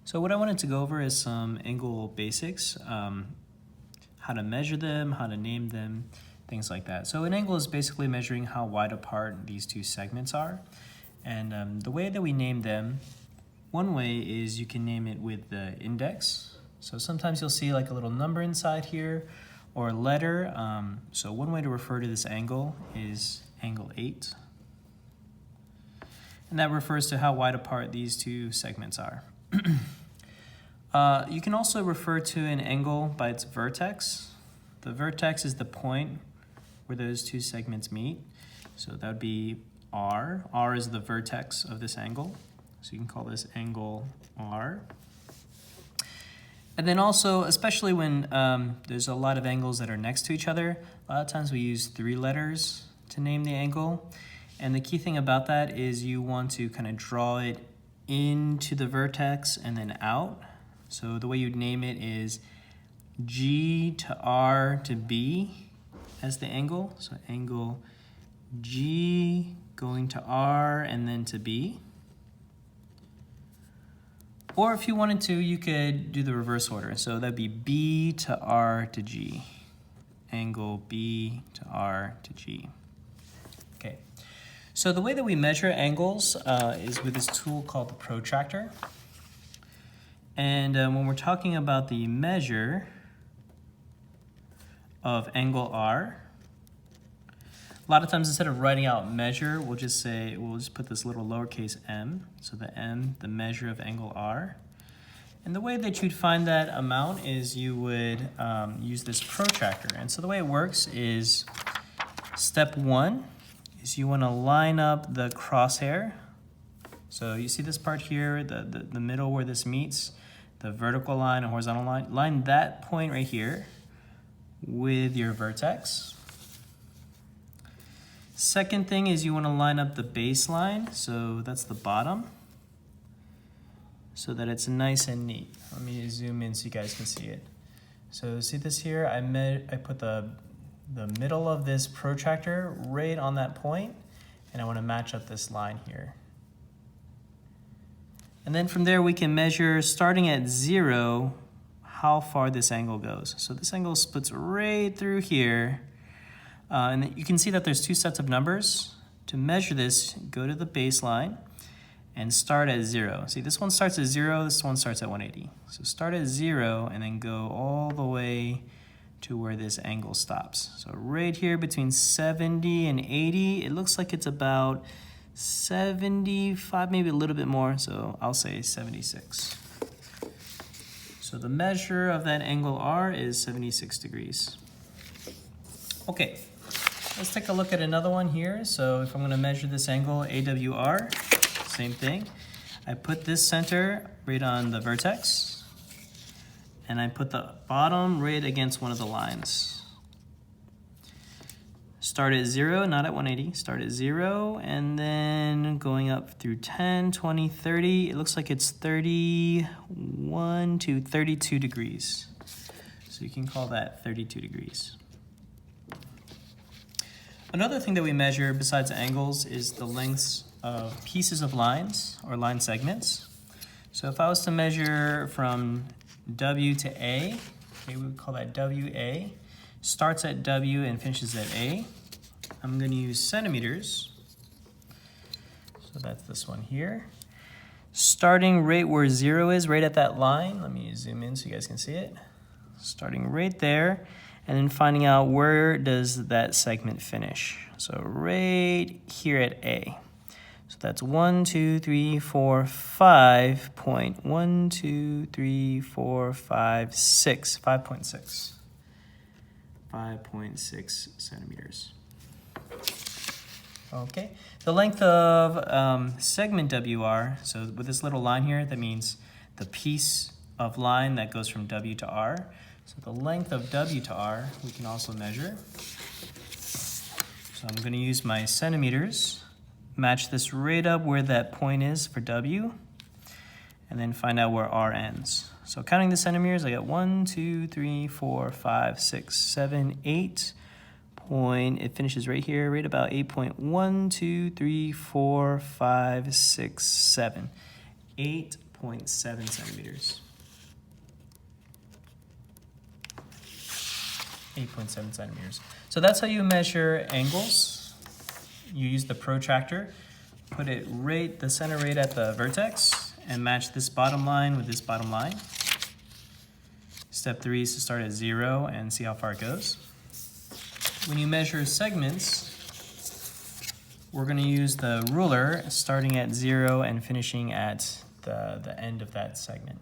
So what I wanted to go over is some angle basics, how to measure them, how to name them, things like that. So an angle is basically measuring how wide apart these two segments are. And the way that we name them, one way is you can name it with the index. So sometimes you'll see like a little number inside here or a letter. So one way to refer to this angle is angle 8. And that refers to how wide apart these two segments are. You can also refer to an angle by its vertex. The vertex is the point where those two segments meet. So that would be R. R is the vertex of this angle. So you can call this angle R. And then also, especially when there's a lot of angles that are next to each other, a lot of times we use 3 letters to name the angle. And the key thing about that is you want to kind of draw it into the vertex and then out. So the way you'd name it is G to R to B as the angle. So angle G going to R and then to B. Or if you wanted to, you could do the reverse order. So that'd be B to R to G. Angle B to R to G. Okay. So the way that we measure angles is with this tool called the protractor. And when we're talking about the measure of angle R, a lot of times instead of writing out measure, we'll just put this little lowercase m. So the m, the measure of angle R. And the way that you'd find that amount is you would use this protractor. And so the way it works is step 1 is you want to line up the crosshair. So you see this part here, the middle where this meets, the vertical line and horizontal line. Line that point right here with your vertex. Second thing is you want to line up the baseline, so that's the bottom, so that it's nice and neat. Let me zoom in so you guys can see it. So see this here, I put the middle of this protractor right on that point, and I want to match up this line here. And then from there we can measure, starting at 0, how far this angle goes. So this angle splits right through here. And you can see that there's 2 sets of numbers. To measure this, go to the baseline and start at 0. See, this one starts at 0, this one starts at 180. So start at 0 and then go all the way to where this angle stops. So right here between 70 and 80, it looks like it's about 75, maybe a little bit more, so I'll say 76. So the measure of that angle R is 76 degrees. Okay, let's take a look at another one here. So if I'm going to measure this angle AWR, same thing. I put this center right on the vertex, and I put the bottom right against one of the lines. Start at 0, not at 180. Start at 0, and then going up through 10, 20, 30. It looks like it's 31 to 32 degrees. So you can call that 32 degrees. Another thing that we measure besides angles is the lengths of pieces of lines or line segments. So if I was to measure from W to A, okay, we would call that WA. Starts at W and finishes at A. I'm going to use centimeters. So that's this one here. Starting right where 0 is, right at that line. Let me zoom in so you guys can see it. Starting right there, and then finding out where does that segment finish. So right here at A. So that's 1, 2, 3, 4, 5 point 1, 2, 3, 4, 5, 6. 5.6. 5.6 centimeters. Okay, the length of segment WR, so with this little line here, that means the piece of line that goes from W to R. So the length of W to R, we can also measure. So I'm going to use my centimeters, match this right up where that point is for W, and then find out where R ends. So counting the centimeters, I got 1, 2, 3, 4, 5, 6, 7, 8. It finishes right here, right about 8.1, 2, 3, 4, 5, 6, 7. 8 8.7 centimeters. 8.7 centimeters. So that's how you measure angles. You use the protractor, put it right, the center right at the vertex, and match this bottom line with this bottom line. Step 3 is to start at 0 and see how far it goes. When you measure segments, we're going to use the ruler starting at 0 and finishing at the end of that segment.